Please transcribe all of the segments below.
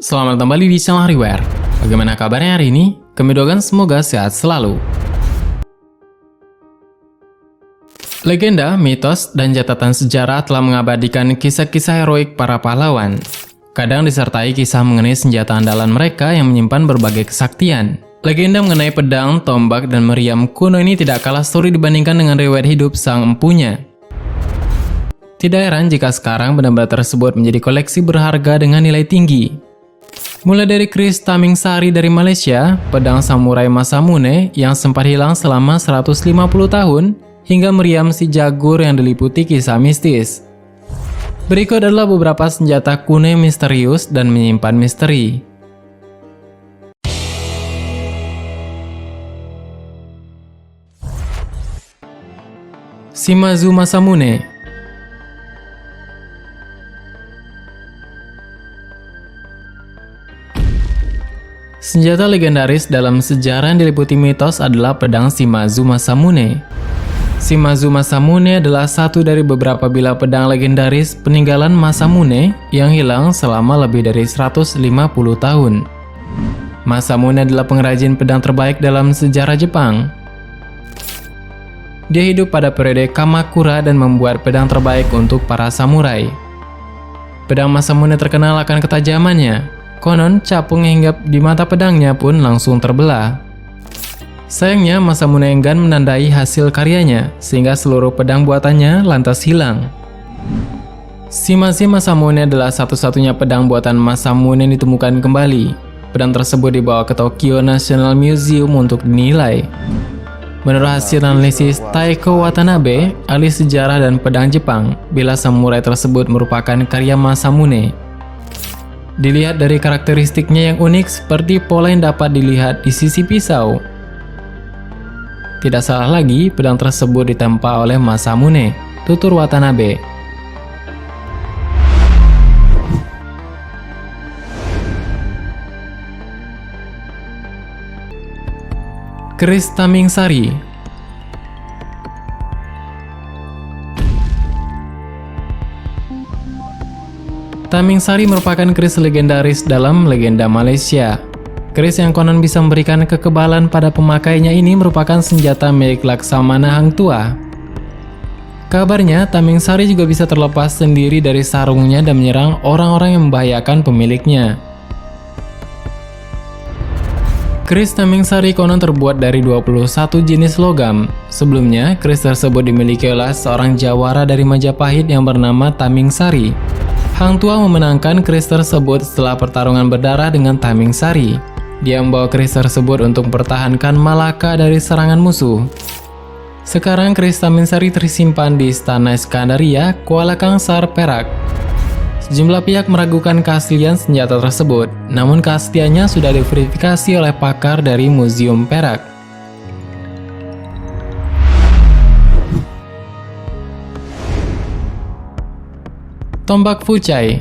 Selamat kembali di channel Hariware. Bagaimana kabarnya hari ini? Kami doakan semoga sehat selalu. Legenda, mitos, dan catatan sejarah telah mengabadikan kisah-kisah heroik para pahlawan. Kadang disertai kisah mengenai senjata andalan mereka yang menyimpan berbagai kesaktian. Legenda mengenai pedang, tombak, dan meriam kuno ini tidak kalah story dibandingkan dengan riwayat hidup sang empunya. Tidak heran jika sekarang benda-benda tersebut menjadi koleksi berharga dengan nilai tinggi. Mulai dari keris Tamingsari dari Malaysia, pedang samurai Masamune yang sempat hilang selama 150 tahun, hingga meriam si jagur yang diliputi kisah mistis. Berikut adalah beberapa senjata kuno yang misterius dan menyimpan misteri. Shimazu Masamune. Senjata legendaris dalam sejarah yang diliputi mitos adalah pedang Shimazu Masamune. Shimazu Masamune adalah satu dari beberapa bilah pedang legendaris peninggalan Masamune yang hilang selama lebih dari 150 tahun. Masamune adalah pengrajin pedang terbaik dalam sejarah Jepang. Dia hidup pada periode Kamakura dan membuat pedang terbaik untuk para samurai. Pedang Masamune terkenal akan ketajamannya. Konon, capung yang hinggap di mata pedangnya pun langsung terbelah. Sayangnya, Masamune enggan menandai hasil karyanya, sehingga seluruh pedang buatannya lantas hilang. Shimazu Masamune adalah satu-satunya pedang buatan Masamune yang ditemukan kembali. Pedang tersebut dibawa ke Tokyo National Museum untuk dinilai. Menurut hasil analisis Taeko Watanabe, ahli sejarah dan pedang Jepang, bilah samurai tersebut merupakan karya Masamune. Dilihat dari karakteristiknya yang unik seperti pola yang dapat dilihat di sisi pisau. Tidak salah lagi, pedang tersebut ditempa oleh Masamune, tutur Watanabe. Keris Tamingsari. Tamingsari merupakan keris legendaris dalam legenda Malaysia. Keris yang konon bisa memberikan kekebalan pada pemakainya ini merupakan senjata milik Laksamana Hang Tuah. Kabarnya, Tamingsari juga bisa terlepas sendiri dari sarungnya dan menyerang orang-orang yang membahayakan pemiliknya. Keris Tamingsari konon terbuat dari 21 jenis logam. Sebelumnya, keris tersebut dimiliki oleh seorang jawara dari Majapahit yang bernama Tamingsari. Hang Tuah memenangkan keris tersebut setelah pertarungan berdarah dengan Tamingsari. Dia membawa keris tersebut untuk mempertahankan Malaka dari serangan musuh. Sekarang keris Tamingsari tersimpan di Istana Iskandaria, Kuala Kangsar, Perak. Sejumlah pihak meragukan keaslian senjata tersebut, namun keasliannya sudah diverifikasi oleh pakar dari Museum Perak. Tombak Fuchai.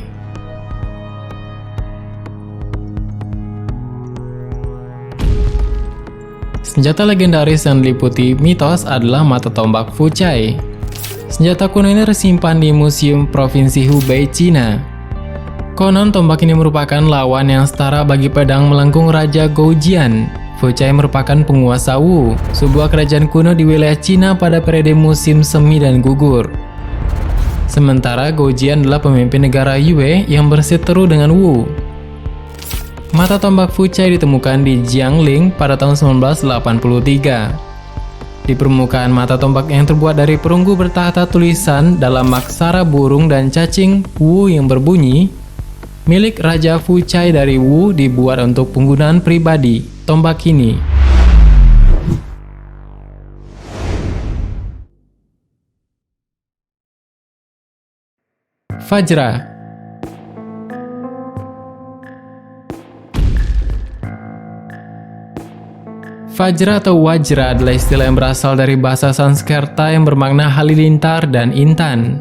Senjata legendaris yang diliputi mitos adalah mata tombak Fuchai. Senjata kuno ini tersimpan di Museum Provinsi Hubei, Cina. Konon tombak ini merupakan lawan yang setara bagi pedang melengkung Raja Goujian. Fuchai merupakan penguasa Wu, sebuah kerajaan kuno di wilayah Cina pada periode musim semi dan gugur. Sementara Goujian adalah pemimpin negara Yue yang berseteru dengan Wu. Mata tombak Fuchai ditemukan di Jiangling pada tahun 1983. Di permukaan mata tombak yang terbuat dari perunggu bertahta tulisan dalam aksara burung dan cacing Wu yang berbunyi, milik Raja Fuchai dari Wu dibuat untuk penggunaan pribadi. Tombak ini Vajra. Vajra atau Wajra adalah istilah yang berasal dari bahasa Sanskerta yang bermakna halilintar dan intan.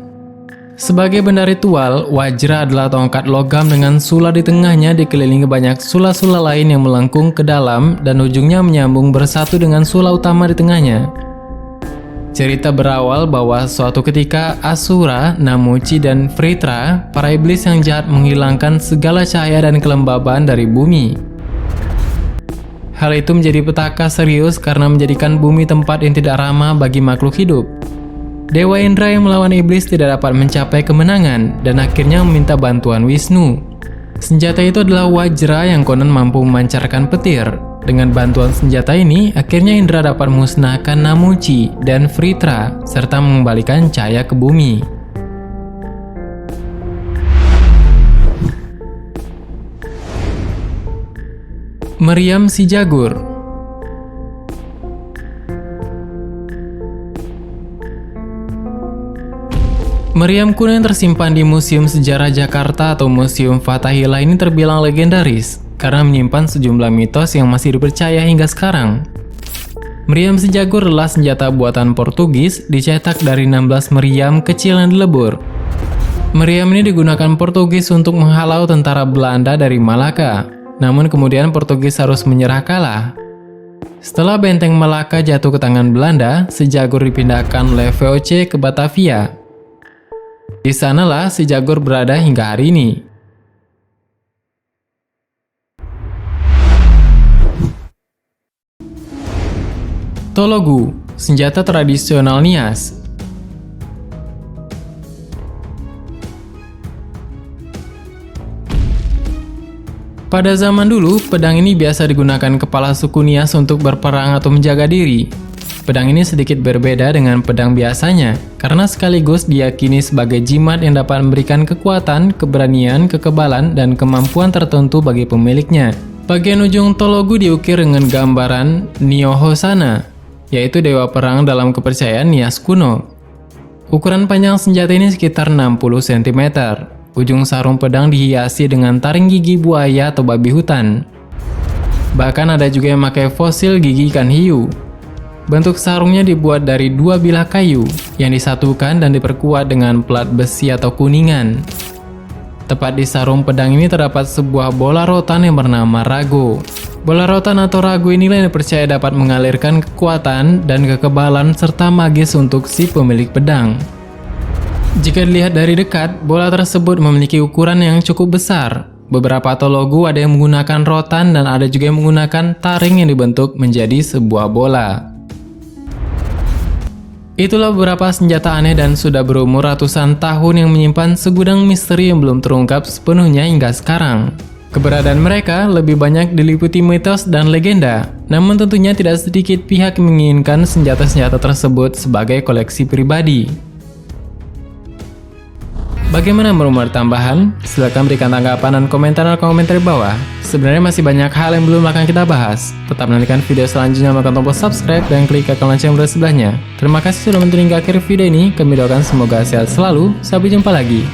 Sebagai benda ritual, Wajra adalah tongkat logam dengan sula di tengahnya dikelilingi banyak sula-sula lain yang melengkung ke dalam dan ujungnya menyambung bersatu dengan sula utama di tengahnya. Cerita berawal bahwa suatu ketika Asura, Namuci, dan Vritra, para iblis yang jahat menghilangkan segala cahaya dan kelembaban dari bumi. Hal itu menjadi petaka serius karena menjadikan bumi tempat yang tidak ramah bagi makhluk hidup. Dewa Indra yang melawan iblis tidak dapat mencapai kemenangan dan akhirnya meminta bantuan Wisnu. Senjata itu adalah Wajra yang konon mampu memancarkan petir. Dengan bantuan senjata ini, akhirnya Indra dapat memusnahkan Namuci dan Vritra serta mengembalikan cahaya ke bumi. Meriam si Jagur. Meriam kuno yang tersimpan di Museum Sejarah Jakarta atau Museum Fathahillah ini terbilang legendaris karena menyimpan sejumlah mitos yang masih dipercaya hingga sekarang. Meriam si Jagur adalah senjata buatan Portugis dicetak dari 16 meriam kecil yang dilebur. Meriam ini digunakan Portugis untuk menghalau tentara Belanda dari Malaka. Namun kemudian Portugis harus menyerah kalah. Setelah benteng Malaka jatuh ke tangan Belanda, si Jagur dipindahkan oleh VOC ke Batavia. Di sanalah si Jagur berada hingga hari ini. Tologu, senjata tradisional Nias. Pada zaman dulu, pedang ini biasa digunakan kepala suku Nias untuk berperang atau menjaga diri. Pedang ini sedikit berbeda dengan pedang biasanya, karena sekaligus diyakini sebagai jimat yang dapat memberikan kekuatan, keberanian, kekebalan, dan kemampuan tertentu bagi pemiliknya. Bagian ujung Tologu diukir dengan gambaran Niohosana, yaitu dewa perang dalam kepercayaan Nias kuno. Ukuran panjang senjata ini sekitar 60 cm. Ujung sarung pedang dihiasi dengan taring gigi buaya atau babi hutan. Bahkan ada juga yang memakai fosil gigi ikan hiu. Bentuk sarungnya dibuat dari 2 bilah kayu yang disatukan dan diperkuat dengan plat besi atau kuningan. Tepat di sarung pedang ini terdapat sebuah bola rotan yang bernama rago. Bola rotan atau rago inilah yang dipercaya dapat mengalirkan kekuatan dan kekebalan serta magis untuk si pemilik pedang. Jika dilihat dari dekat, bola tersebut memiliki ukuran yang cukup besar. Beberapa Tologu ada yang menggunakan rotan dan ada juga yang menggunakan taring yang dibentuk menjadi sebuah bola. Itulah beberapa senjata aneh dan sudah berumur ratusan tahun yang menyimpan segudang misteri yang belum terungkap sepenuhnya hingga sekarang. Keberadaan mereka lebih banyak diliputi mitos dan legenda, namun tentunya tidak sedikit pihak yang menginginkan senjata-senjata tersebut sebagai koleksi pribadi. Bagaimana menurut tambahan? Silahkan berikan tanggapan dan komentar di bawah. Sebenarnya masih banyak hal yang belum akan kita bahas. Tetap nantikan video selanjutnya menekan tombol subscribe dan klik icon lonceng berada sebelahnya. Terima kasih sudah menonton hingga akhir video ini. Kami doakan semoga sehat selalu. Sampai jumpa lagi.